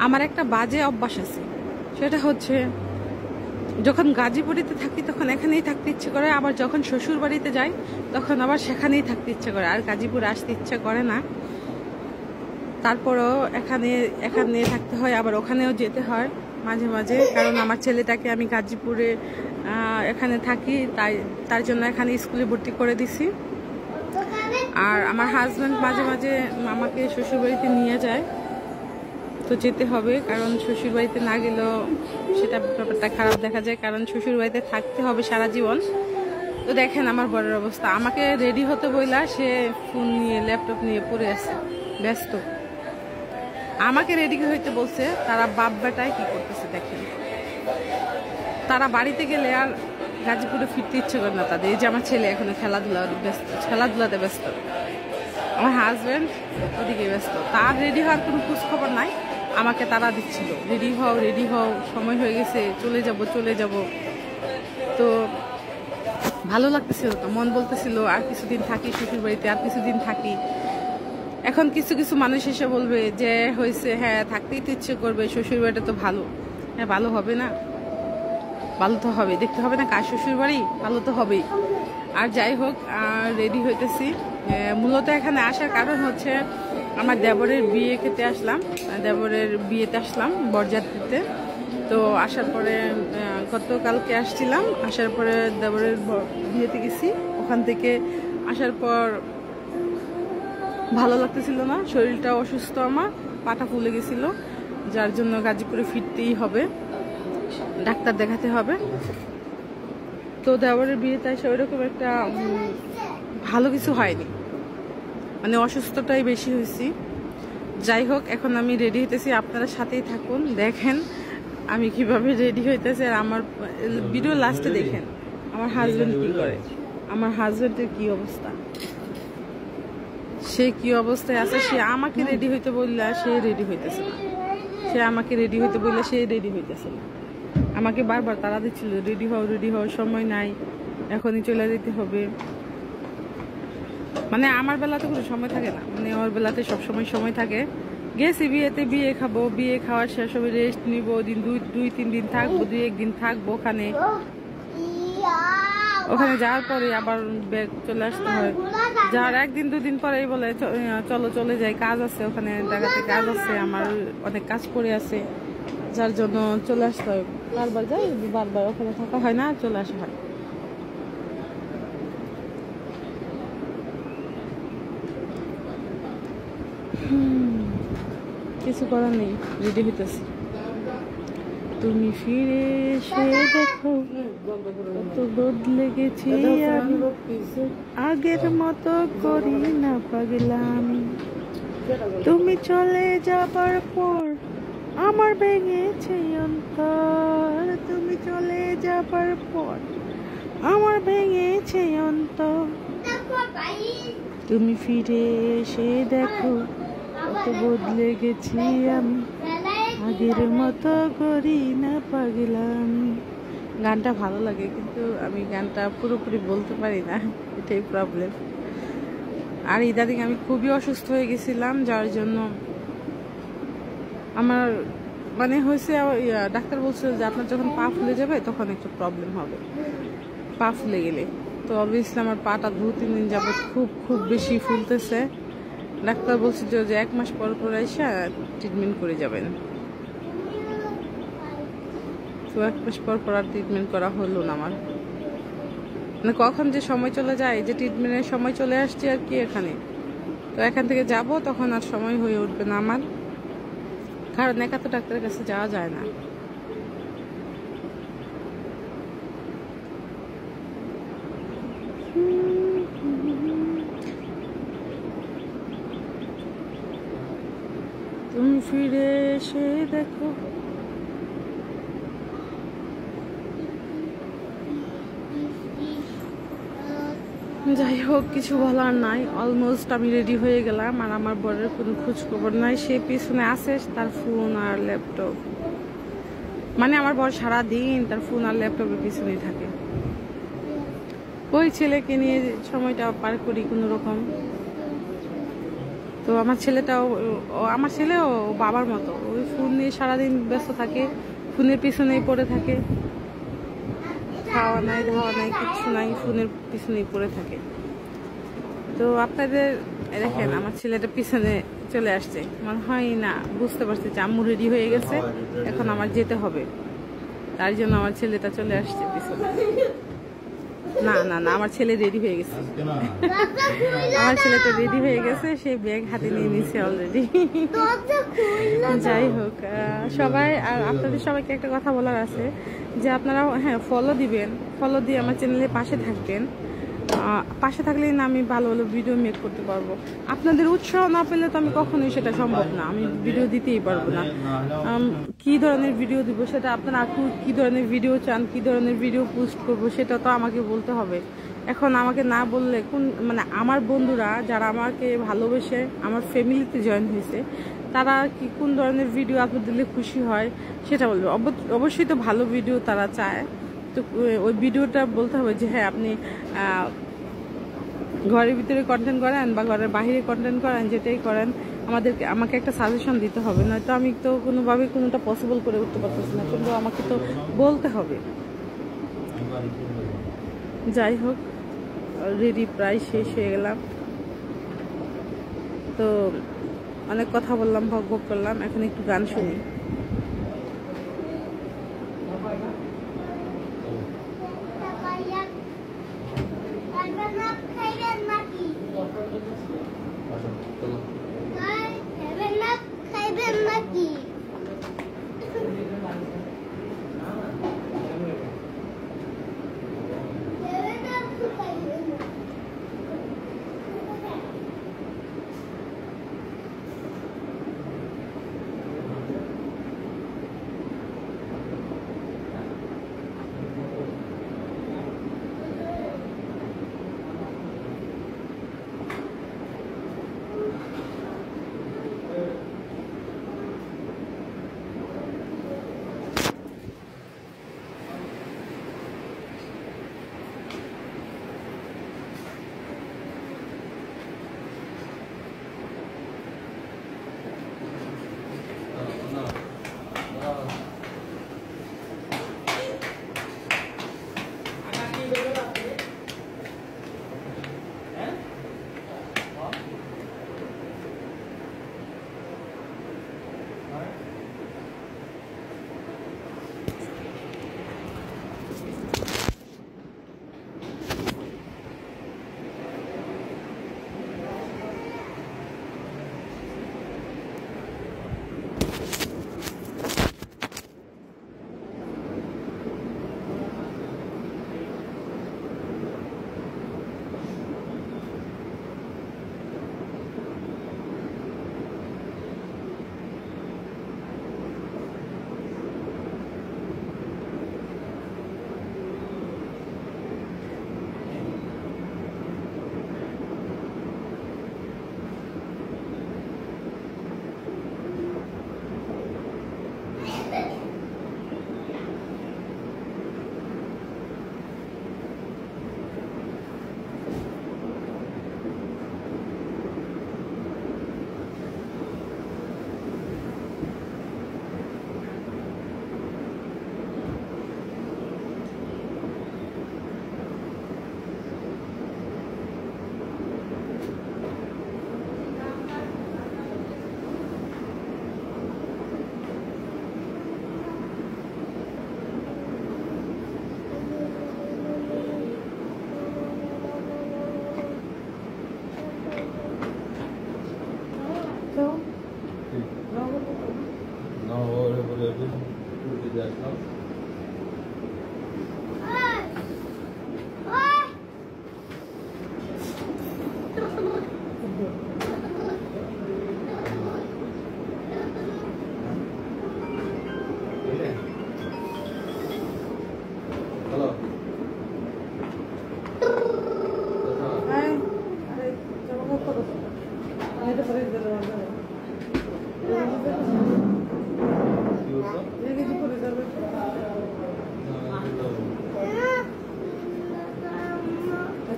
আমার একটা বাজে অভ্যাস আছে, সেটা হচ্ছে যখন গাজীপুরিতে থাকি তখন এখানেই থাকতে ইচ্ছে করে, আবার যখন শ্বশুর বাড়িতে যাই তখন আবার সেখানেই থাকতে ইচ্ছে করে, আর গাজীপুরে আসতে ইচ্ছে করে না। তারপরেও এখানে থাকতে হয়, আবার ওখানেও যেতে হয় মাঝে মাঝে, কারণ আমার ছেলেটাকে আমি গাজীপুরে এখানে থাকি, তার জন্য এখানে স্কুলে ভর্তি করে দিছি। আর আমার হাজব্যান্ড মাঝে মাঝে আমাকে শ্বশুরবাড়িতে নিয়ে যায়, তো যেতে হবে, কারণ শ্বশুরবাড়িতে না গেলেও সেটা ব্যাপারটা খারাপ দেখা যায়, কারণ শ্বশুরবাড়িতে থাকতে হবে সারা জীবন। তো দেখেন আমার বড়ের অবস্থা, আমাকে রেডি হতে বইলা সে ফোন নিয়ে ল্যাপটপ নিয়ে পড়ে আছে, ব্যস্ত। আমাকে রেডি হইতে বলছে, তারা বাপ বেটায় কি করতেছে দেখেন। তারা বাড়িতে গেলে আর গাজীপুরে ফিরতে ইচ্ছে করে না তাদের। এই যে আমার ছেলে এখন খেলাধুলাতে ব্যস্ত, আমার হাজব্যান্ড ওদিকে ব্যস্ত, তার রেডি হওয়ার কোনো খোঁজ খবর নাই। আমাকে তারা দিচ্ছিল, রেডি হও, সময় হয়ে গেছে, চলে যাব। তো ভালো লাগতেছিল না, মন বলতেছিল আর কিছুদিন থাকি শ্বশুর বাড়িতে, আর কিছুদিন থাকি। এখন কিছু কিছু মানুষ এসে বলবে যে হয়েছে, হ্যাঁ থাকতেই তো ইচ্ছে করবে, শ্বশুর বাড়িটা তো ভালো। হ্যাঁ ভালো হবে না, ভালো তো হবে, দেখতে হবে না কার শ্বশুর বাড়ি, ভালো তো হবেই। আর যাই হোক, রেডি হইতেছি। মূলত এখানে আসার কারণ হচ্ছে আমার দেবরের বিয়ে খেতে আসলাম, দেবরের বিয়েতে আসলাম বরযাত্রীতে। তো আসার পরে গতকালকে আসছিলাম, আসার পরে দেবরের বিয়েতে গেছি। ওখান থেকে আসার পর ভালো লাগতেছিল না, শরীরটা অসুস্থ, আমার পাটা ফুলে গেছিল, যার জন্য গাজীপুরে ফিরতেই হবে, ডাক্তার দেখাতে হবে। তো দেবরের বিয়েতে এসে ওইরকম একটা ভালো কিছু হয়নি, মানে অসুস্থটাই বেশি হয়েছি। যাই হোক, এখন আমি রেডি হইতেছি, আপনারা সাথেই থাকুন, দেখেন আমি কিভাবে রেডি হইতেছি। আর আমার ভিডিও লাস্টে দেখেন আমার হাজবেন্ড কি করে, আমার হাজবেন্ডের কি অবস্থা, সে কি অবস্থায় আছে। সে আমাকে রেডি হইতে বললে সে রেডি হইতেছে না, সে আমাকে রেডি হইতে বললে সে রেডি হইতেছে না। আমাকে বারবার তাড়া দিচ্ছিল, রেডি হও, সময় নাই, এখনই চলে যেতে হবে। মানে আমার বেলাতে কোনো সময় থাকে না, মানে ওর বেলাতে সবসময় সময় থাকে। গেছি বিয়েতে, বিয়ে খাবো, বিয়ে খাওয়ার শেষ হবে, রেস্ট নিব, দিন দুই তিন দিন থাকবো, 2-1 দিন থাকবো ওখানে। ওখানে যাওয়ার পরে আবার ব্যাগ চলে আসতে হয়, যাওয়ার 1-2 দিন পরেই বলে চলো চলে যাই, কাজ আছে ওখানে, জায়গাতে কাজ আছে, আমার অনেক কাজ পড়ে আছে, যার জন্য চলে আসতে হয়। বারবার যাই, বারবার ওখানে থাকা হয় না, চলে আসা হয়। কিছু করার নেই, রেডি হইতেছি। তুমি ফিরে এসে দেখো কত বদলে গেছি আমি, আগের মতো করি না পাগলামি। তুমি চলে যাবার পর আমার ভেঙেছে অন্তর, তুমি চলে যাবার পর আমার ভেঙেছে অন্তর। তুমি ফিরে এসে দেখো কত বদলে গেছি আমি, আগের মতো করি না পাগলামি। গানটা ভালো লাগে, কিন্তু আমি গানটা পুরোপুরি বলতে পারি না, এটাই প্রবলেম। আর ইদানিং আমি খুবই অসুস্থ হয়ে গেছিলাম, যার জন্য আমার মানে হয়েছে, ডাক্তার বলছিল যে আপনার যখন পা ফুলে যাবে তখন একটু প্রবলেম হবে, পা ফুলে গেলে। তো অবভিয়াসলি আমার পাটা 2-3 দিন যাবত খুব বেশি ফুলতেছে। ডাক্তার বলছে যে 1 মাস পর এসে ট্রিটমেন্ট করে যাবেন। তো 1 মাস পর আর ট্রিটমেন্ট করা হলো না আমার, মানে কখন যে সময় চলে যায়, যে ট্রিটমেন্টের সময় চলে আসছে আর কি এখানে। তো এখান থেকে যাব তখন আর সময় হয়ে উঠবে না আমার, কারণ একা তো ডাক্তারের কাছে যাওয়া যায় না। তুমি ফিরে এসে দেখো, যাই হোক কিছু বলার নাই। অলমোস্ট আমি রেডি হয়ে গেলাম, আর আমার বরের কোনো খোঁজ খবর নাই, সে পিছনে আছে তার ফোন আর ল্যাপটপ। মানে আমার বর সারাদিন তার ফোন আর ল্যাপটপের পিছনেই থাকে। ওই ছেলেকে নিয়ে সময়টা পার করি কোনো রকম। তো আমার ছেলেটাও, আমার ছেলেও বাবার মতো, ওই ফোন নিয়ে সারাদিন ব্যস্ত থাকে, ফোনের পিছনেই পড়ে থাকে, খাওয়া নাই ধাওয়া নাই কিচ্ছু নাই, ফোনের পিছনেই পড়ে থাকে। তো আপনাদের দেখেন আমার ছেলেটা পিছনে চলে আসছে, মনে হয় না বুঝতে পারছে যে আম্মু রেডি হয়ে গেছে, এখন আমার যেতে হবে, তার জন্য আমার ছেলেটা চলে আসছে পিছনে। না না না, আমার ছেলে রেডি হয়ে গেছে, আমার ছেলেটা রেডি হয়ে গেছে, সে ব্যাগ হাতে নিয়ে নিছে অলরেডি। যাই হোক, সবাই আর আপনাদের সবাইকে একটা কথা বলার আছে যে আপনারা হ্যাঁ ফলো দিবেন, ফলো দিয়ে আমার চ্যানেলের পাশে থাকবেন। পাশে থাকলেই না আমি ভালো ভালো ভিডিও মেক করতে পারবো। আপনাদের উৎসাহ না পেলে তো আমি কখনোই সেটা সম্ভব না, আমি ভিডিও দিতেই পারবো না। কি ধরনের ভিডিও দিব সেটা আপনারা কি ধরনের ভিডিও চান, কি ধরনের ভিডিও পোস্ট করবো সেটা তো আমাকে বলতে হবে। এখন আমাকে না বললে মানে আমার বন্ধুরা যারা আমাকে ভালোবেসে আমার ফ্যামিলিতে জয়েন হয়েছে তারা কি কোন ধরনের ভিডিও আপলোড দিলে খুশি হয় সেটা বলবে। অবশ্যই তো ভালো ভিডিও তারা চায়, তো ওই ভিডিওটা বলতে হবে যে হ্যাঁ আপনি ঘরের ভিতরে কন্টেন্ট করেন বা ঘরের বাইরে কন্টেন্ট করেন, যেটাই করেন আমাকে একটা সাজেশন দিতে হবে, নয়তো আমি তো কোনোভাবে কোনোটা পসিবল করে উঠতে পারতেছি না, কিন্তু আমাকে তো বলতে হবে। যাই হোক, অলরেডি প্রায় শেষ হয়ে গেলাম, তো অনেক কথা বললাম, ভগ ভগ করলাম, এখন একটু গান শুনি।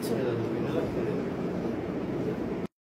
अच्छा